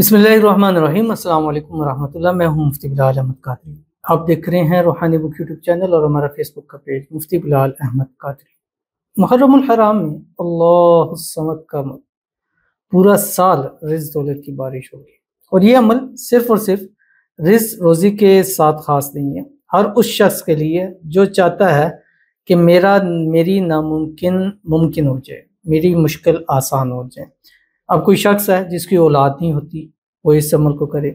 बिस्मिल्लाहिर्रहमानिर्रहीम। अस्सलाम वालेकुम वरहमतुल्लाह। मैं हूं मुफ्ती बिलाल अहमद कादरी। आप देख रहे हैं रूहानी बुक यूट्यूब चैनल और हमारा फेसबुक का पेज मुफ्ती बिलाल अहमद कादरी। मुहर्रमुल हराम में अल्लाह समद का पूरा साल रिज़्क़ दौलत की बारिश होगी, और ये अमल सिर्फ और सिर्फ रिज़्क़ रोज़ी के साथ ख़ास नहीं है। हर उस शख्स के लिए जो चाहता है कि मेरी नामुमकिन मुमकिन हो जाए, मेरी मुश्किल आसान हो जाए। अब कोई शख्स है जिसकी औलाद नहीं होती, वो इस अमल को करे।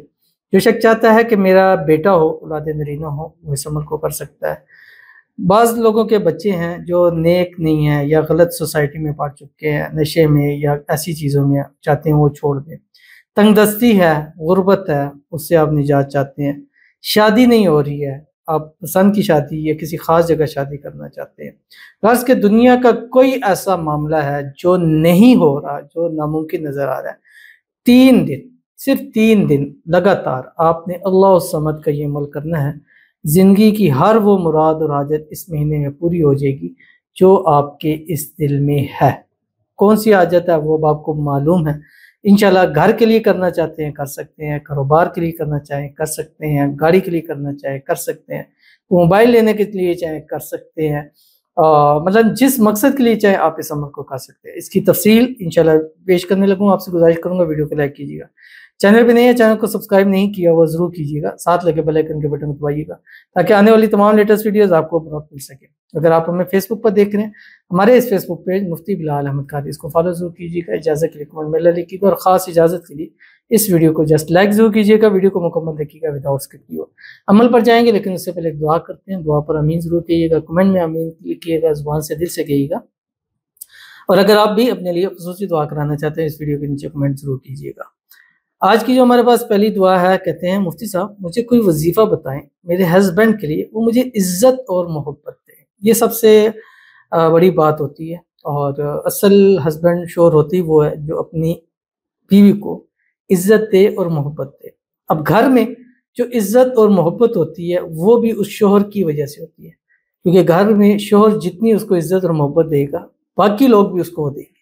जो शख्स चाहता है कि मेरा बेटा हो, औलाद नरीना हो, वो इस अमल को कर सकता है। बाज़ लोगों के बच्चे हैं जो नेक नहीं हैं या गलत सोसाइटी में पड़ चुके हैं, नशे में या ऐसी चीज़ों में, चाहते हैं वो छोड़ दें। तंगदस्ती है, गुर्बत है, उससे आप निजात चाहते हैं। शादी नहीं हो रही है, आप पसंद की शादी या किसी ख़ास जगह शादी करना चाहते हैं। ग़र्ज़ के दुनिया का कोई ऐसा मामला है जो नहीं हो रहा, जो नामुमकिन नज़र आ रहा है। 3 दिन, सिर्फ 3 दिन लगातार आपने अल्लाह समद का ये अमल करना है। ज़िंदगी की हर वो मुराद और हाजत इस महीने में पूरी हो जाएगी जो आपके इस दिल में है। कौन सी हाजत है वो अब आपको मालूम है। इंशाल्लाह घर के लिए करना चाहते हैं कर सकते हैं, कारोबार के लिए करना चाहें कर सकते हैं, गाड़ी के लिए करना चाहें कर सकते हैं, मोबाइल लेने के लिए चाहें कर सकते हैं। मतलब जिस मकसद के लिए चाहे आप इस अमल को कर सकते हैं। इसकी तफसील इंशाल्लाह पेश करने लगूँ। आपसे गुजारिश करूँगा वीडियो को लाइक कीजिएगा। चैनल पे नहीं है, चैनल को सब्सक्राइब नहीं किया वो ज़रूर कीजिएगा, साथ लगे बेल आइकन के बटन को दबाइएगा ताकि आने वाली तमाम लेटेस्ट वीडियोस आपको बर मिल सके। अगर आप हमें फेसबुक पर देख रहे हैं, हमारे इस फेसबुक पेज मुफ्ती बिलाल अहमद कादरी, इसको फॉलो जरूर कीजिएगा। इजाज़त के लिए कमेंट में लिखिएगा, और ख़ास इजाज़त के लिए इस वीडियो को जस्ट लाइक जरूर कीजिएगा। वीडियो को मुकम्मल देखिएगा विदाउट स्किप। अमल पर जाएंगे, लेकिन उससे पहले एक दुआ करते हैं। दुआ पर आमीन जरूर कहिएगा, कमेंट में आमीन लिखिएगा, ज़ुबान से दिल से कहिएगा। और अगर आप भी अपने लिए खुसूसी दुआ कराना चाहते हैं, इस वीडियो के नीचे कमेंट जरूर कीजिएगा। आज की जो हमारे पास पहली दुआ है, कहते हैं मुफ्ती साहब मुझे कोई वजीफ़ा बताएं मेरे हस्बैंड के लिए, वो मुझे इज्जत और मोहब्बत दें। ये सबसे बड़ी बात होती है, और असल हस्बैंड शोहर होती वो है जो अपनी बीवी को इज्जत दे और मोहब्बत दे। अब घर में जो इज्जत और मोहब्बत होती है वो भी उस शोहर की वजह से होती है, क्योंकि घर में शोहर जितनी उसको इज्जत और मोहब्बत देगा, बाकी लोग भी उसको देंगे।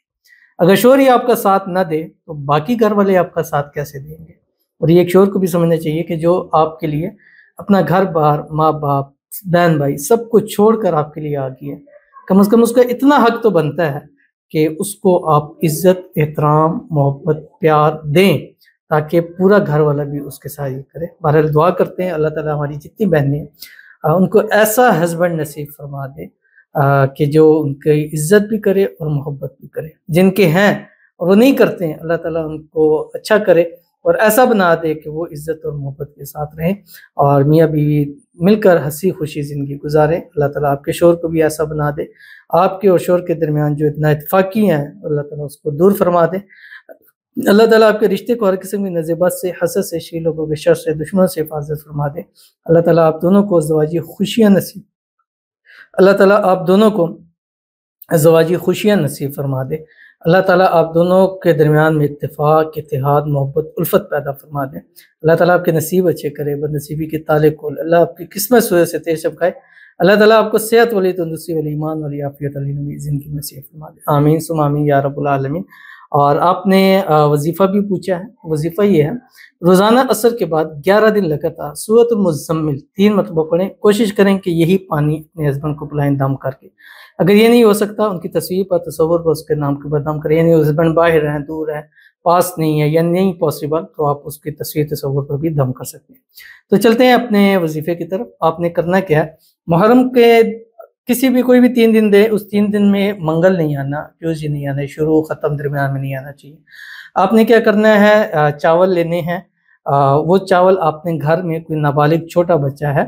अगर शोहर ही आपका साथ ना दे तो बाकी घर वाले आपका साथ कैसे देंगे। और ये एक शोहर को भी समझना चाहिए कि जो आपके लिए अपना घर बार, माँ बाप, बहन भाई सब कुछ छोड़कर आपके लिए आ गई है, कम से कम उसका इतना हक तो बनता है कि उसको आप इज्जत, एहतराम, मोहब्बत, प्यार दें, ताकि पूरा घर वाला भी उसके साथ ये करे। बहरहाल दुआ करते हैं अल्लाह ताला हमारी जितनी बहनें हैं उनको ऐसा हस्बैंड नसीब फरमा दे कि जो उनकी इज्जत भी करे और मोहब्बत भी करे। जिनके हैं और वो नहीं करते हैं, अल्लाह ताला उनको अच्छा करे और ऐसा बना दे कि वो इज्जत और मोहब्बत के साथ रहें और मियाँ बीवी मिलकर हंसी खुशी ज़िंदगी गुजारें। अल्लाह ताला आपके शोहर को भी ऐसा बना दे, आपके और शोहर के दरमियान जो इतना इत्तेफाकी हैं अल्लाह ताला उसको दूर फरमा दे। अल्लाह ताला आपके रिश्ते को हर किस्म की नज़ेबत से, हसद से, शी लोगों के शर से, दुश्मनों से हिफाजत फरमा दे। अल्लाह ताला आप दोनों को ज़वाजी खुशियाँ नसीब अल्लाह ताला आप दोनों को ज़वाजी खुशियाँ नसीब फरमा दे। अल्लाह ताला आप दोनों के दरमियान में इत्तेफाक, इत्तेहाद, मोहब्बत, उल्फत पैदा फरमा दे। अल्लाह ताला आपके नसीब अच्छे करे, बदनसीबी के ताले खोल अल्लाह आपकी किस्मत सूरज से तेज चमकाए। अल्लाह ताला आपको सेहत वाली, तंदुरुस्ती वाली, ईमान वाली, आफियत वाली ज़िंदगी नसीब फरमा दे। आमीन सुम आमीन या रब्बुल आलमीन। और आपने वजीफ़ा भी पूछा है। वजीफ़ा ये है, रोज़ाना असर के बाद 11 दिन लगातार सूरतुल मुज़म्मिल 3 मरतबा पढ़ें। कोशिश करें कि यही पानी अपने हस्बैंड को पिलाएं दम करके। अगर ये नहीं हो सकता, उनकी तस्वीर पर, तसव्वुर पर उसके नाम के बाद दम करें। यानी हस्बैंड बाहर हैं, दूर है, पास नहीं है या नहीं पॉसिबल, तो आप उसकी तस्वीर, तसव्वुर पर भी दम कर सकते हैं। तो चलते हैं अपने वजीफ़े की तरफ। आपने करना क्या है, मुहर्रम के किसी भी कोई भी 3 दिन दे, उस 3 दिन में मंगल नहीं आना, ट्यूसडे नहीं आना, शुरू ख़त्म दरमियान में नहीं आना चाहिए। आपने क्या करना है, चावल लेने हैं। वो चावल आपने घर में कोई नाबालिग छोटा बच्चा है,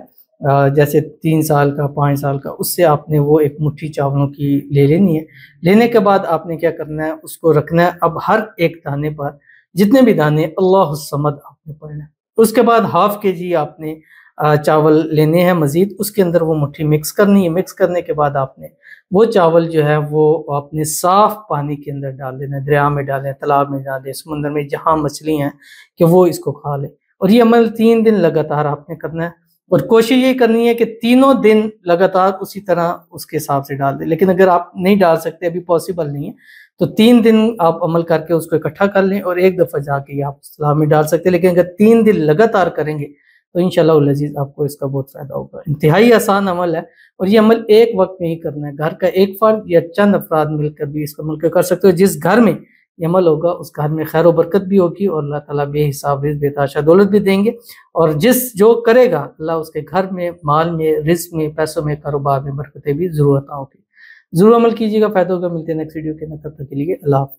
जैसे 3 साल का, 5 साल का, उससे आपने वो एक मुट्ठी चावलों की ले लेनी है। लेने के बाद आपने क्या करना है, उसको रखना है। अब हर एक दाने पर जितने भी दाने अल्लाह समद आपने पढ़ना है। उसके बाद हाफ केजी आपने चावल लेने हैं मज़ीद, उसके अंदर वो मुट्ठी मिक्स करनी है। मिक्स करने के बाद आपने वो चावल जो है वो आपने साफ़ पानी के अंदर डाल देना है। दरिया में डालें, तालाब में डालें, समुंदर में, जहाँ मछली हैं कि वो इसको खा लें। और ये अमल 3 दिन लगातार आपने करना है, और कोशिश ये करनी है कि तीनों दिन लगातार उसी तरह उसके हिसाब से डाल दें। लेकिन अगर आप नहीं डाल सकते, अभी पॉसिबल नहीं है, تو 3 دن آپ عمل کر کے اس کو اکٹھا کر لیں اور ایک دفعہ جا کے آپ اصطلاح میں ڈال سکتے ہیں، لیکن اگر 3 دن لگاتار کریں گے تو انشاءاللہ العزیز آپ کو اس کا بہت فائدہ ہوگا۔ انتہائی آسان عمل ہے اور یہ عمل ایک وقت میں ہی کرنا ہے، گھر کا ایک فرد یا چند افراد مل کر بھی اس کو عمل کر سکتے ہو۔ جس گھر میں یہ عمل ہوگا اس گھر میں خیر و برکت بھی ہوگی اور اللہ تعالیٰ بے حساب رزق بے تحاشا دولت بھی دیں گے، اور جو کرے گا اللہ اس کے گھر میں، مال میں، رزق میں، پیسوں میں، کاروبار میں برکتیں بھی ضرور عطا ہوگی۔ ضرور عمل کیجیے گا، فائدہ ہوگا۔ ملتے ہیں نیکسٹ ویڈیو کے اندر، تب تک کے لیے اللہ حافظ۔